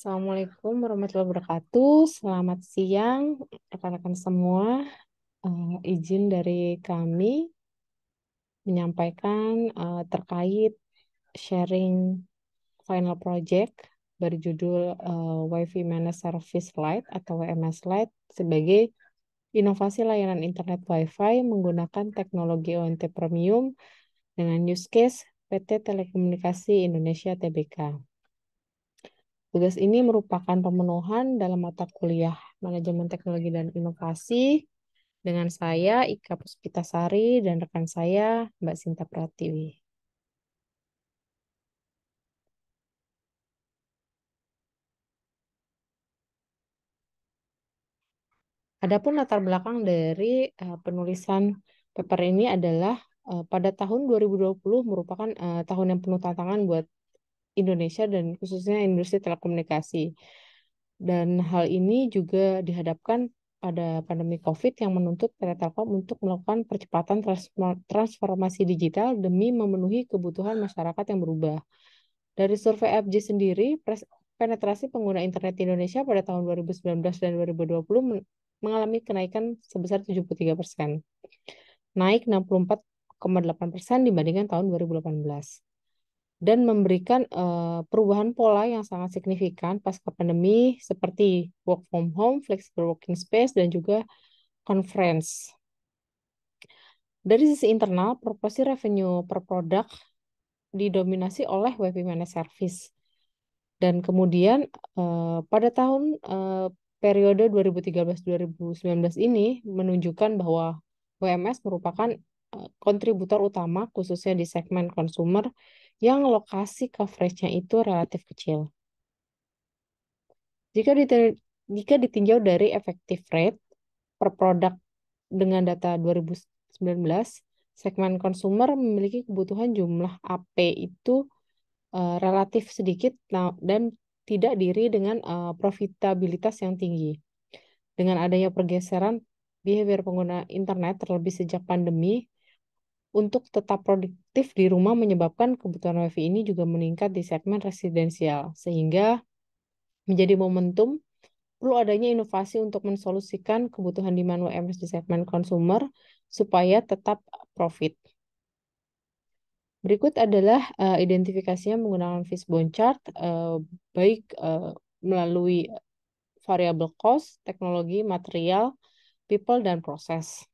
Assalamualaikum warahmatullahi wabarakatuh. Selamat siang, rekan-rekan semua. Izin dari kami menyampaikan terkait sharing final project berjudul Wi-Fi Managed Service Lite atau WMS Lite sebagai inovasi layanan internet Wi-Fi menggunakan teknologi ONT Premium dengan use case PT Telekomunikasi Indonesia Tbk. Tugas ini merupakan pemenuhan dalam mata kuliah Manajemen Teknologi dan Inovasi dengan saya, Ika Puspitasari, dan rekan saya, Mbak Sinta Pratiwi. Adapun latar belakang dari penulisan paper ini adalah pada tahun 2020 merupakan tahun yang penuh tantangan buat Indonesia dan khususnya industri telekomunikasi. Dan hal ini juga dihadapkan pada pandemi COVID yang menuntut PT Telkom untuk melakukan percepatan transformasi digital demi memenuhi kebutuhan masyarakat yang berubah. Dari survei FJ sendiri, penetrasi pengguna internet di Indonesia pada tahun 2019 dan 2020 mengalami kenaikan sebesar 73%, naik 64,8% dibandingkan tahun 2018 dan memberikan perubahan pola yang sangat signifikan pasca pandemi seperti work from home, flexible working space, dan juga conference. Dari sisi internal, proporsi revenue per produk didominasi oleh WiFi Managed Service. Dan kemudian pada tahun periode 2013-2019 ini menunjukkan bahwa WMS merupakan kontributor utama khususnya di segmen consumer yang lokasi coverage-nya itu relatif kecil. Jika ditinjau dari effective rate per produk dengan data 2019, segmen consumer memiliki kebutuhan jumlah AP itu relatif sedikit dan tidak diri dengan profitabilitas yang tinggi. Dengan adanya pergeseran behavior pengguna internet terlebih sejak pandemi, untuk tetap produktif di rumah menyebabkan kebutuhan WiFi ini juga meningkat di segmen residensial, sehingga menjadi momentum perlu adanya inovasi untuk mensolusikan kebutuhan demand WMS di segmen consumer supaya tetap profit. Berikut adalah identifikasinya menggunakan fishbone chart, baik melalui variable cost, teknologi, material, people, dan proses.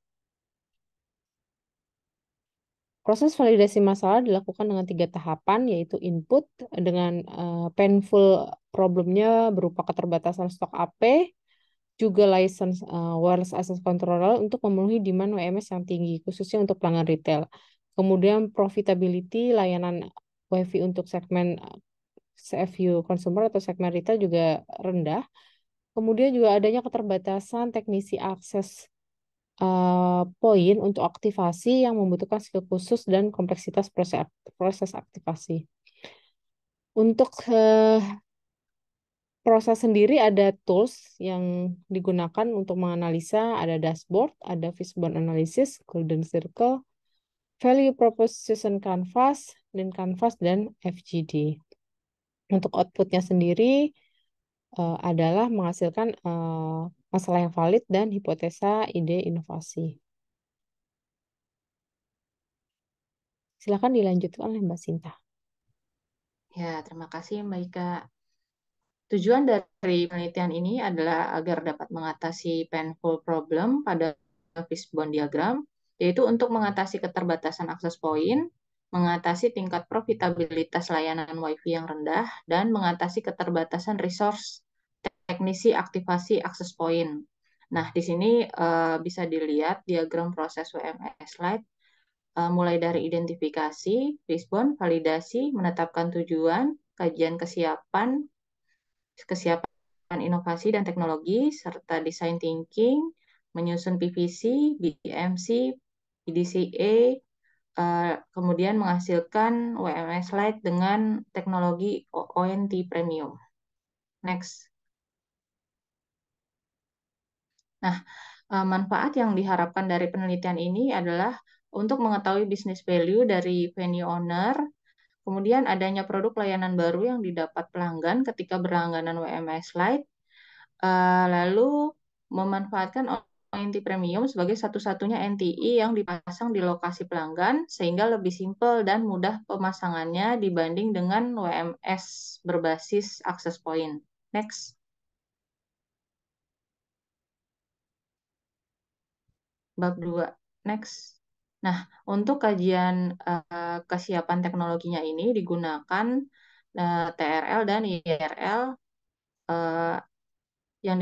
Proses validasi masalah dilakukan dengan 3 tahapan, yaitu input dengan painful problemnya berupa keterbatasan stok AP, juga license wireless access controller untuk memenuhi demand WMS yang tinggi, khususnya untuk pelanggan retail. Kemudian profitability layanan WiFi untuk segmen CFU consumer atau segmen retail juga rendah. Kemudian juga adanya keterbatasan teknisi akses poin untuk aktivasi yang membutuhkan skill khusus dan kompleksitas proses aktivasi. Untuk proses sendiri ada tools yang digunakan untuk menganalisa, ada dashboard, ada fishbone analysis, golden circle, value proposition canvas, link canvas, dan FGD. Untuk outputnya sendiri adalah menghasilkan masalah yang valid dan hipotesa ide inovasi. Silakan dilanjutkan oleh Mbak Sinta. Ya, terima kasih Mbak Ika. Tujuan dari penelitian ini adalah agar dapat mengatasi painful problem pada fishbone diagram, yaitu untuk mengatasi keterbatasan akses poin, mengatasi tingkat profitabilitas layanan WiFi yang rendah, dan mengatasi keterbatasan resource teknisi aktivasi akses poin. Nah, di sini bisa dilihat diagram proses WMS Lite mulai dari identifikasi, fishbone, validasi, menetapkan tujuan, kajian kesiapan inovasi dan teknologi, serta design thinking, menyusun PVC, BMC, PDCA, kemudian menghasilkan WMS Lite dengan teknologi ONT Premium. Next. Nah, manfaat yang diharapkan dari penelitian ini adalah untuk mengetahui business value dari venue owner, Kemudian adanya produk layanan baru yang didapat pelanggan ketika berlangganan WMS Lite, lalu memanfaatkan ONT Premium sebagai satu-satunya NTI yang dipasang di lokasi pelanggan sehingga lebih simpel dan mudah pemasangannya dibanding dengan WMS berbasis access point. Next. Bab 2. Next. Nah, untuk kajian kesiapan teknologinya ini digunakan TRL dan IRL. Yang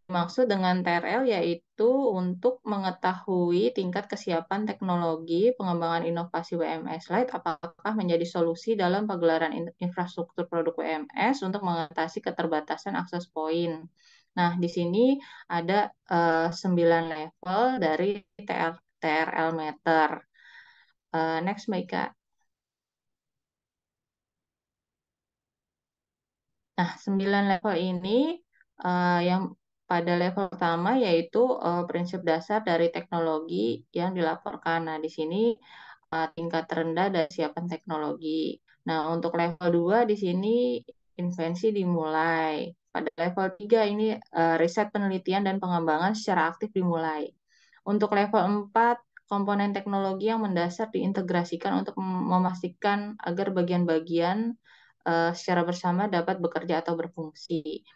dimaksud dengan TRL yaitu untuk mengetahui tingkat kesiapan teknologi pengembangan inovasi WMS Lite apakah menjadi solusi dalam pagelaran infrastruktur produk WMS untuk mengatasi keterbatasan akses poin. Nah, di sini ada 9 level dari TRL meter. Next, Mbak Ika. Nah, 9 level ini yang pada level pertama yaitu prinsip dasar dari teknologi yang dilaporkan. Nah, di sini tingkat rendah dari siapan teknologi. Nah, untuk level 2 di sini invensi dimulai. Pada level 3 ini riset penelitian dan pengembangan secara aktif dimulai. Untuk level 4 komponen teknologi yang mendasar diintegrasikan untuk memastikan agar bagian-bagian secara bersama dapat bekerja atau berfungsi.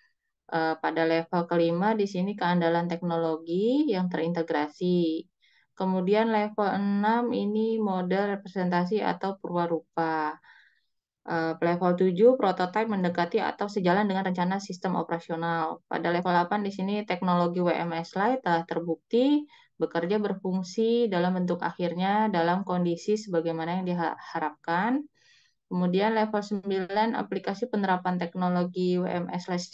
Pada level kelima di sini keandalan teknologi yang terintegrasi. Kemudian level 6 ini model representasi atau purwarupa. Level 7 prototipe mendekati atau sejalan dengan rencana sistem operasional. Pada level 8 di sini teknologi WMS Lite telah terbukti bekerja berfungsi dalam bentuk akhirnya dalam kondisi sebagaimana yang diharapkan. Kemudian level 9 aplikasi penerapan teknologi WMS Lite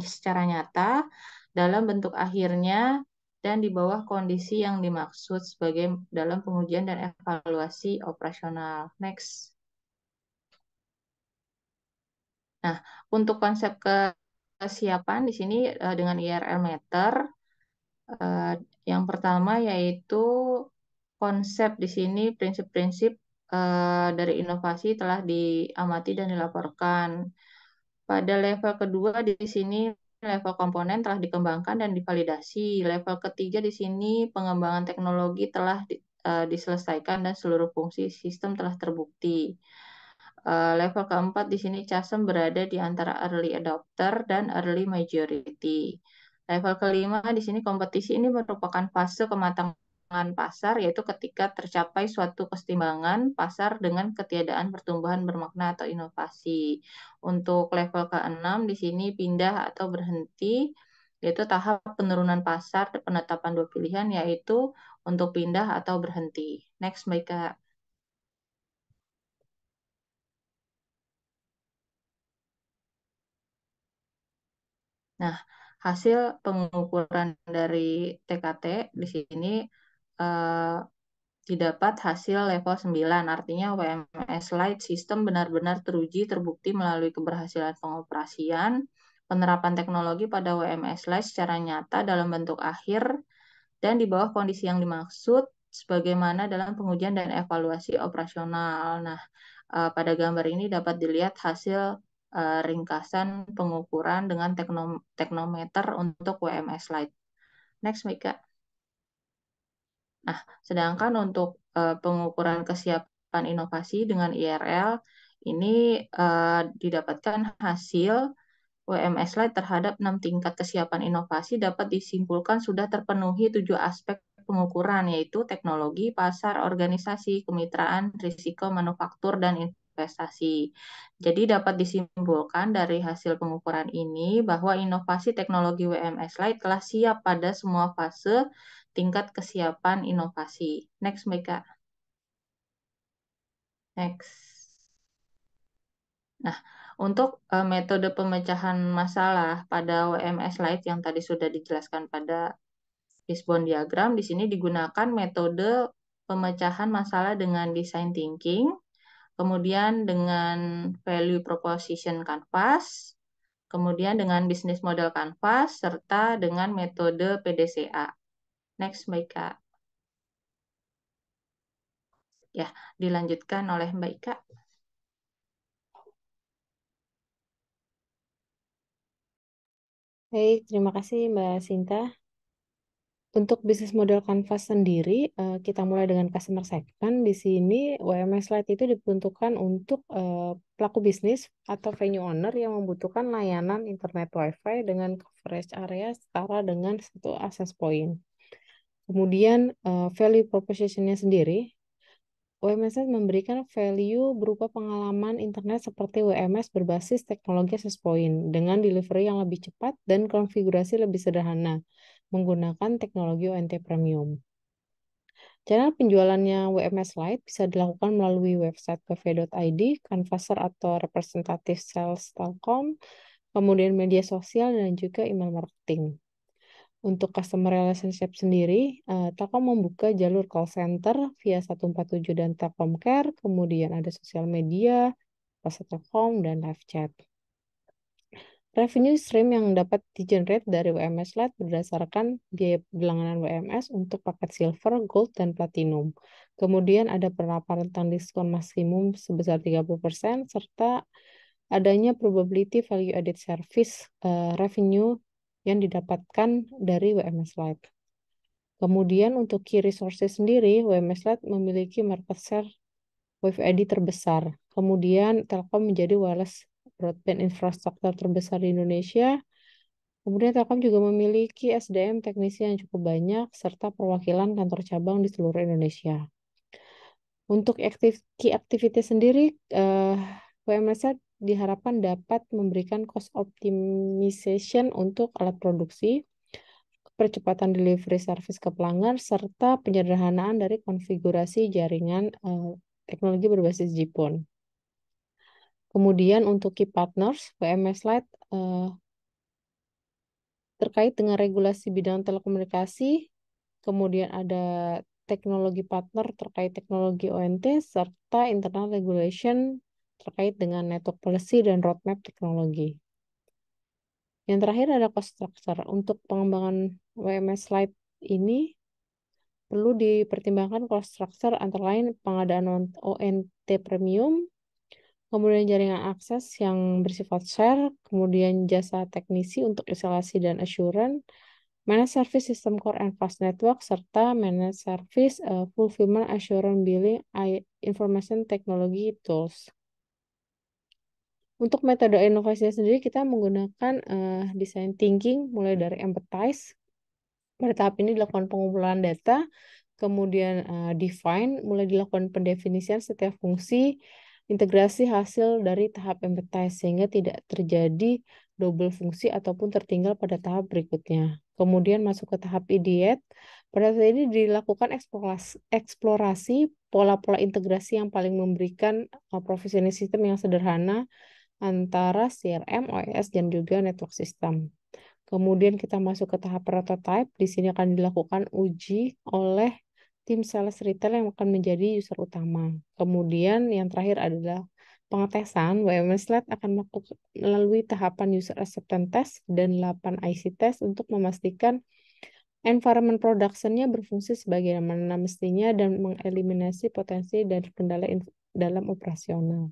secara nyata dalam bentuk akhirnya dan di bawah kondisi yang dimaksud sebagai dalam pengujian dan evaluasi operasional. Next. Nah, untuk konsep kesiapan di sini dengan IRL meter, yang pertama yaitu konsep di sini prinsip-prinsip dari inovasi telah diamati dan dilaporkan. Pada level kedua di sini level komponen telah dikembangkan dan divalidasi. Level ketiga di sini pengembangan teknologi telah diselesaikan dan seluruh fungsi sistem telah terbukti. Level keempat di sini CASM berada di antara early adopter dan early majority. Level kelima di sini kompetisi ini merupakan fase kematangan pasar, yaitu ketika tercapai suatu kesetimbangan pasar dengan ketiadaan pertumbuhan bermakna atau inovasi. Untuk level keenam di sini pindah atau berhenti, yaitu tahap penurunan pasar penetapan dua pilihan, yaitu untuk pindah atau berhenti. Next, Mbak Ika. Nah, hasil pengukuran dari TKT di sini eh, didapat hasil level 9, artinya WMS Lite sistem benar-benar teruji, terbukti melalui keberhasilan pengoperasian, penerapan teknologi pada WMS Lite secara nyata dalam bentuk akhir, dan di bawah kondisi yang dimaksud, sebagaimana dalam pengujian dan evaluasi operasional. Nah, pada gambar ini dapat dilihat hasil ringkasan pengukuran dengan teknometer untuk WMS Lite. Next, Mika. Nah, sedangkan untuk pengukuran kesiapan inovasi dengan IRL ini didapatkan hasil WMS Lite terhadap 6 tingkat kesiapan inovasi dapat disimpulkan sudah terpenuhi 7 aspek pengukuran, yaitu teknologi, pasar, organisasi, kemitraan, risiko, manufaktur, dan investasi. Jadi dapat disimpulkan dari hasil pengukuran ini bahwa inovasi teknologi WMS Lite telah siap pada semua fase tingkat kesiapan inovasi. Next, Mika. Next. Nah, untuk metode pemecahan masalah pada WMS Lite yang tadi sudah dijelaskan pada fishbone diagram, di sini digunakan metode pemecahan masalah dengan design thinking, kemudian dengan value proposition canvas, kemudian dengan business model canvas, serta dengan metode PDCA. Next, Mbak Ika. Ya, dilanjutkan oleh Mbak Ika. Baik, terima kasih Mbak Sinta. Untuk bisnis model Canvas sendiri, kita mulai dengan customer segment. Di sini WMS Lite itu diperuntukkan untuk pelaku bisnis atau venue owner yang membutuhkan layanan internet WiFi dengan coverage area setara dengan satu access point. Kemudian value proposition-nya sendiri, WMS memberikan value berupa pengalaman internet seperti WMS berbasis teknologi access point dengan delivery yang lebih cepat dan konfigurasi lebih sederhana menggunakan teknologi ONT premium. Channel penjualannya WMS Lite bisa dilakukan melalui website pv.id, canvasser atau representative sales Telkom, kemudian media sosial dan juga email marketing. Untuk customer relationship sendiri, Telkom membuka jalur call center via 147 dan Telkom Care, kemudian ada sosial media, pasar Telkom, dan live chat. Revenue stream yang dapat di-generate dari WMS Lite berdasarkan biaya berlangganan WMS untuk paket Silver, Gold, dan Platinum. Kemudian ada penerapan rentang diskon maksimum sebesar 30%, serta adanya probability value added service revenue yang didapatkan dari WMS Lite. Kemudian untuk key resources sendiri, WMS Lite memiliki market share WiFi ID terbesar. Kemudian Telkom menjadi wireless broadband infrastruktur terbesar di Indonesia. Kemudian Telkom juga memiliki SDM teknisi yang cukup banyak serta perwakilan kantor cabang di seluruh Indonesia. Untuk key activity sendiri, WMS diharapkan dapat memberikan cost optimization untuk alat produksi, percepatan delivery service ke pelanggan, serta penyederhanaan dari konfigurasi jaringan teknologi berbasis GPON. Kemudian untuk key partners, WMS Lite terkait dengan regulasi bidang telekomunikasi, kemudian ada teknologi partner terkait teknologi ONT, serta internal regulation terkait dengan network policy dan roadmap teknologi. Yang terakhir ada cost structure. Untuk pengembangan WMS Lite ini perlu dipertimbangkan cost structure antara lain pengadaan ONT premium, kemudian jaringan akses yang bersifat share, kemudian jasa teknisi untuk instalasi dan assurance, managed service system core and fast network, serta managed service fulfillment assurance billing information technology tools. Untuk metode inovasinya sendiri kita menggunakan design thinking mulai dari empathize. Pada tahap ini dilakukan pengumpulan data, kemudian define, mulai dilakukan pendefinisian setiap fungsi, integrasi hasil dari tahap empathize sehingga tidak terjadi double fungsi ataupun tertinggal pada tahap berikutnya. Kemudian masuk ke tahap ideate. Pada saat ini dilakukan eksplorasi pola-pola integrasi yang paling memberikan provisioning sistem yang sederhana antara CRM, OS, dan juga network system. Kemudian kita masuk ke tahap prototype. Di sini akan dilakukan uji oleh tim sales retail yang akan menjadi user utama. Kemudian yang terakhir adalah pengetesan. WMS Lite akan melalui tahapan user acceptance test dan 8 IC test untuk memastikan environment production-nya berfungsi sebagaimana mestinya dan mengeliminasi potensi dan kendala dalam operasional.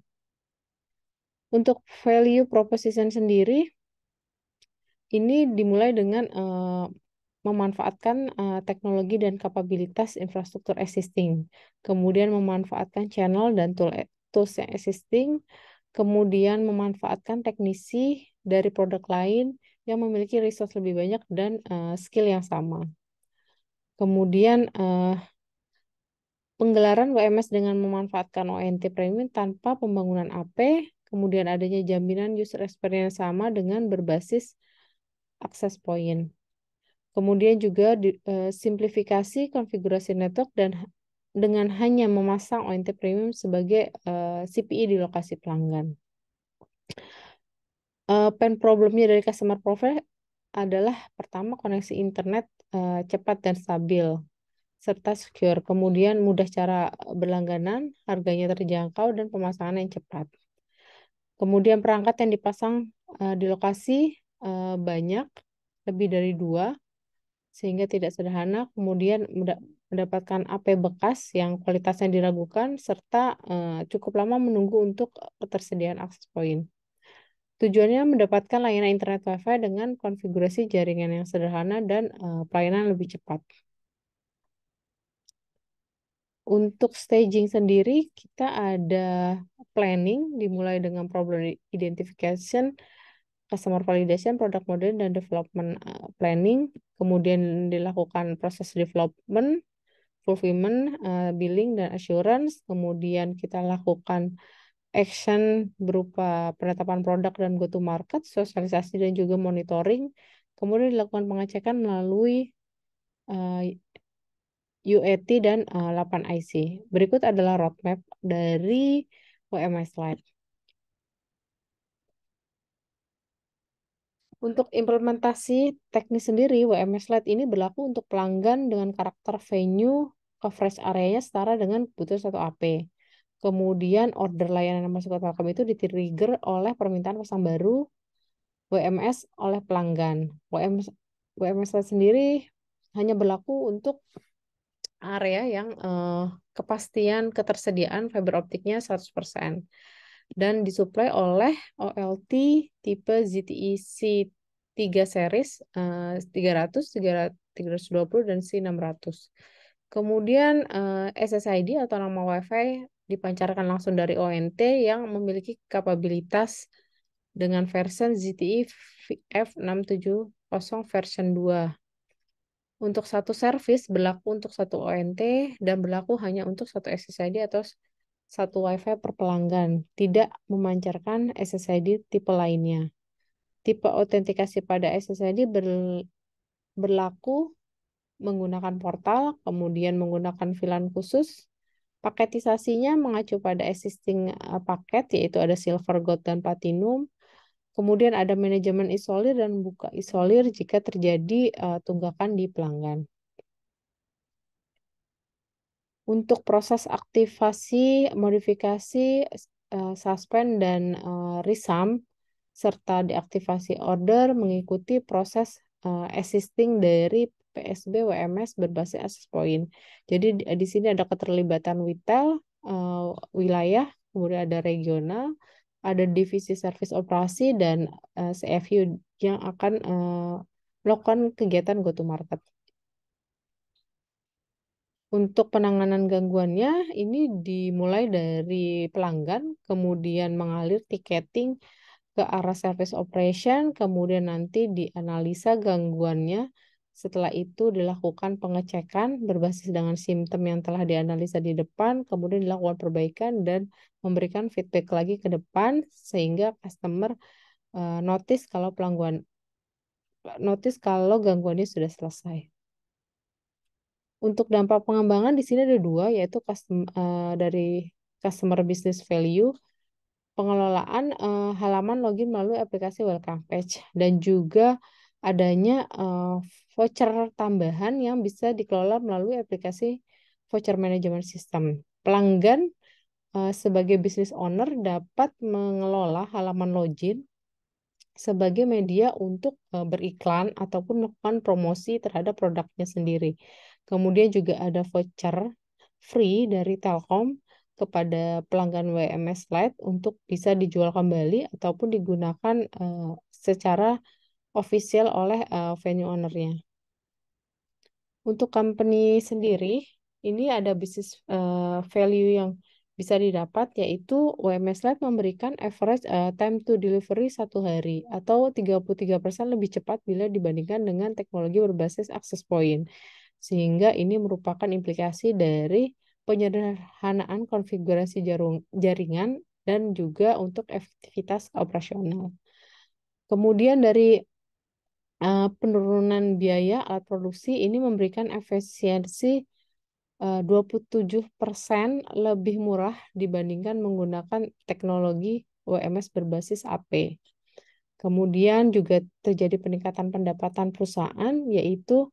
Untuk value proposition sendiri, ini dimulai dengan memanfaatkan teknologi dan kapabilitas infrastruktur existing, kemudian memanfaatkan channel dan tools yang existing, kemudian memanfaatkan teknisi dari produk lain yang memiliki resource lebih banyak dan skill yang sama. Kemudian penggelaran WMS dengan memanfaatkan ONT premium tanpa pembangunan AP, kemudian adanya jaminan user experience sama dengan berbasis access point. Kemudian juga simplifikasi konfigurasi network dan dengan hanya memasang ONT premium sebagai CPE di lokasi pelanggan. Pain problemnya dari customer profile adalah pertama koneksi internet cepat dan stabil serta secure. Kemudian mudah cara berlangganan, harganya terjangkau dan pemasangan yang cepat. Kemudian perangkat yang dipasang di lokasi banyak, lebih dari 2, sehingga tidak sederhana, kemudian mendapatkan AP bekas yang kualitasnya diragukan, serta cukup lama menunggu untuk ketersediaan akses point. Tujuannya mendapatkan layanan internet Wi-Fi dengan konfigurasi jaringan yang sederhana dan pelayanan lebih cepat. Untuk staging sendiri, kita ada planning, dimulai dengan problem identification, customer validation, product model, dan development planning. Kemudian dilakukan proses development, fulfillment, billing, dan assurance. Kemudian kita lakukan action berupa penetapan produk dan go to market, sosialisasi dan juga monitoring. Kemudian dilakukan pengecekan melalui UAT dan 8 IC. Berikut adalah roadmap dari WMS Lite. Untuk implementasi teknis sendiri, WMS Lite ini berlaku untuk pelanggan dengan karakter venue coverage areanya setara dengan kebutuhan satu AP. Kemudian order layanan yang masuk ke Telkom itu di-trigger oleh permintaan pasang baru WMS oleh pelanggan. WMS Lite sendiri hanya berlaku untuk area yang kepastian ketersediaan fiber optiknya 100% dan disuplai oleh OLT tipe ZTE C3 series 300, 320 dan C600. Kemudian SSID atau nama Wi-Fi dipancarkan langsung dari ONT yang memiliki kapabilitas dengan versi ZTE F670 version 2. Untuk satu service berlaku untuk satu ONT dan berlaku hanya untuk satu SSID atau satu Wi-Fi per pelanggan, tidak memancarkan SSID tipe lainnya. Tipe autentikasi pada SSID berlaku menggunakan portal, kemudian menggunakan VLAN khusus. Paketisasinya mengacu pada existing paket, yaitu ada Silver, Gold, dan Platinum. Kemudian ada manajemen isolir dan buka isolir jika terjadi tunggakan di pelanggan. Untuk proses aktivasi, modifikasi, suspend, dan resum, serta deaktivasi order mengikuti proses existing dari PSB WMS berbasis access point. Jadi di sini ada keterlibatan retail, wilayah, kemudian ada regional, ada divisi service operasi, dan CFU yang akan melakukan kegiatan go to market. Untuk penanganan gangguannya, ini dimulai dari pelanggan, kemudian mengalir tiketing ke arah service operation, kemudian nanti dianalisa gangguannya. Setelah itu dilakukan pengecekan berbasis dengan simptom yang telah dianalisa di depan, kemudian dilakukan perbaikan dan memberikan feedback lagi ke depan sehingga customer notice kalau gangguannya sudah selesai. Untuk dampak pengembangan di sini ada dua, yaitu dari customer business value, pengelolaan halaman login melalui aplikasi welcome page, dan juga adanya voucher tambahan yang bisa dikelola melalui aplikasi voucher management system. Pelanggan sebagai business owner dapat mengelola halaman login sebagai media untuk beriklan ataupun melakukan promosi terhadap produknya sendiri. Kemudian juga ada voucher free dari Telkom kepada pelanggan WMS Lite untuk bisa dijual kembali ataupun digunakan secara official oleh venue ownernya. Untuk company sendiri, ini ada bisnis value yang bisa didapat, yaitu WMS Lite memberikan average time to delivery 1 hari atau 33% lebih cepat bila dibandingkan dengan teknologi berbasis access point. Sehingga ini merupakan implikasi dari penyederhanaan konfigurasi jaringan dan juga untuk efektivitas operasional. Kemudian dari penurunan biaya alat produksi ini memberikan efisiensi 27% lebih murah dibandingkan menggunakan teknologi WMS berbasis AP. Kemudian juga terjadi peningkatan pendapatan perusahaan, yaitu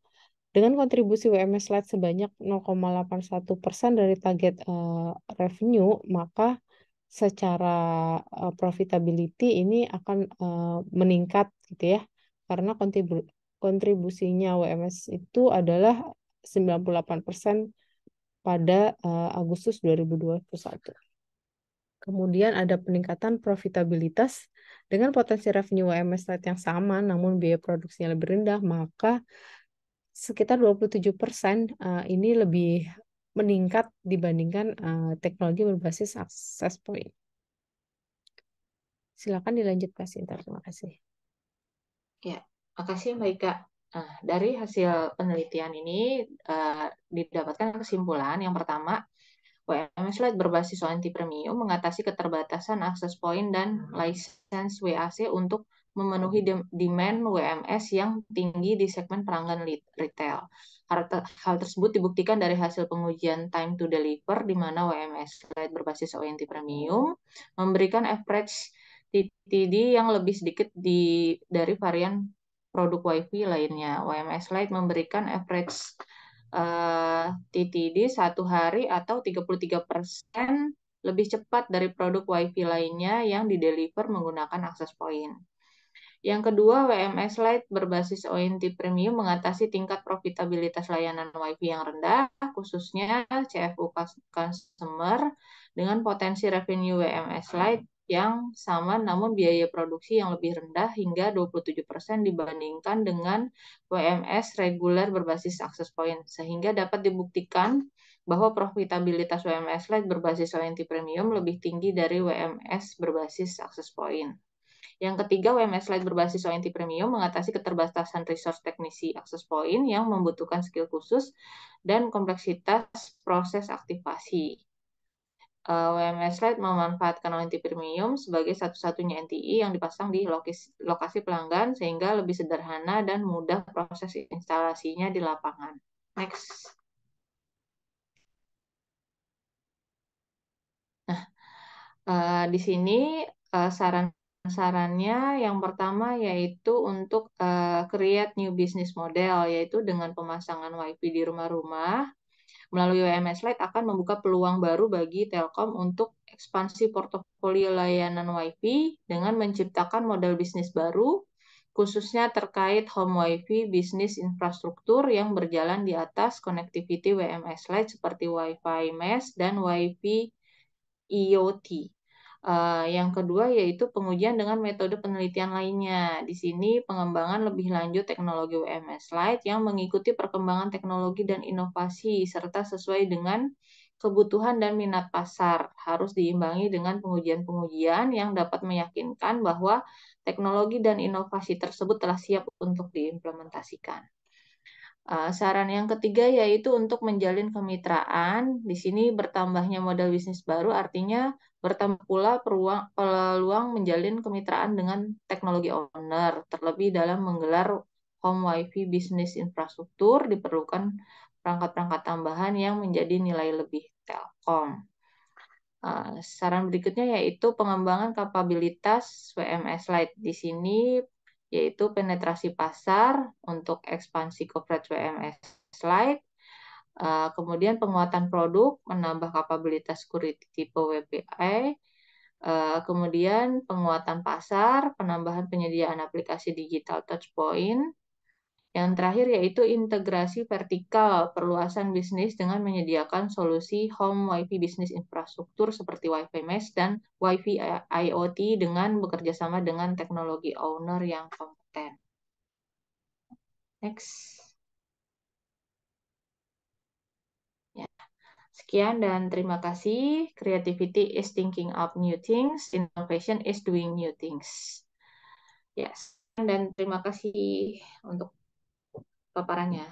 dengan kontribusi WMS Lite sebanyak 0,81% dari target revenue, maka secara profitability ini akan meningkat gitu ya. Karena kontribusinya WMS itu adalah 98% pada Agustus 2021. Kemudian ada peningkatan profitabilitas Dengan potensi revenue WMS Lite yang sama, namun biaya produksinya lebih rendah, maka sekitar 27% ini lebih meningkat dibandingkan teknologi berbasis access point. Silakan dilanjut, Kak Sinta. Terima kasih. Ya, makasih Mbak Ika. Nah, dari hasil penelitian ini didapatkan kesimpulan yang pertama, WMS Lite berbasis ONT Premium mengatasi keterbatasan akses point dan license WAC untuk memenuhi demand WMS yang tinggi di segmen pelanggan retail. Hal tersebut dibuktikan dari hasil pengujian time to deliver, di mana WMS Lite berbasis ONT Premium memberikan average TTD yang lebih sedikit dari varian produk WiFi lainnya. WMS Lite memberikan average TTD 1 hari atau 33% lebih cepat dari produk WiFi lainnya yang dideliver menggunakan akses point. Yang kedua, WMS Lite berbasis ONT Premium mengatasi tingkat profitabilitas layanan WiFi yang rendah, khususnya CFU customer, dengan potensi revenue WMS Lite yang sama namun biaya produksi yang lebih rendah hingga 27% dibandingkan dengan WMS reguler berbasis access point, sehingga dapat dibuktikan bahwa profitabilitas WMS Lite berbasis ONT Premium lebih tinggi dari WMS berbasis access point. Yang ketiga, WMS Lite berbasis ONT Premium mengatasi keterbatasan resource teknisi access point yang membutuhkan skill khusus dan kompleksitas proses aktivasi. WMS Lite memanfaatkan ONT Premium sebagai satu-satunya NTI yang dipasang di lokasi pelanggan sehingga lebih sederhana dan mudah proses instalasinya di lapangan. Next. Di sini saran-sarannya yang pertama yaitu untuk create new business model, yaitu dengan pemasangan WiFi di rumah-rumah melalui WMS Lite akan membuka peluang baru bagi Telkom untuk ekspansi portofolio layanan WiFi dengan menciptakan model bisnis baru, khususnya terkait home WiFi bisnis infrastruktur yang berjalan di atas connectivity WMS Lite seperti WiFi Mesh dan WiFi IoT. Yang kedua yaitu pengujian dengan metode penelitian lainnya. Di sini pengembangan lebih lanjut teknologi WMS Lite yang mengikuti perkembangan teknologi dan inovasi serta sesuai dengan kebutuhan dan minat pasar. Harus diimbangi dengan pengujian-pengujian yang dapat meyakinkan bahwa teknologi dan inovasi tersebut telah siap untuk diimplementasikan. Saran yang ketiga yaitu untuk menjalin kemitraan. Di sini bertambahnya model bisnis baru artinya bertambah pula peluang menjalin kemitraan dengan teknologi owner. Terlebih dalam menggelar home WiFi bisnis infrastruktur diperlukan perangkat-perangkat tambahan yang menjadi nilai lebih Telkom. Saran berikutnya yaitu pengembangan kapabilitas WMS Lite. Di sini yaitu penetrasi pasar untuk ekspansi coverage WMS Lite, kemudian penguatan produk, menambah kapabilitas security tipe WPA, kemudian penguatan pasar, penambahan penyediaan aplikasi digital touchpoint, yang terakhir yaitu integrasi vertikal, perluasan bisnis dengan menyediakan solusi home WiFi bisnis infrastruktur seperti WiFi Mesh dan WiFi IoT dengan bekerja sama dengan teknologi owner yang kompeten. Next. Ya. Sekian dan terima kasih. Creativity is thinking up new things, innovation is doing new things. Yes. Dan terima kasih untuk paparannya.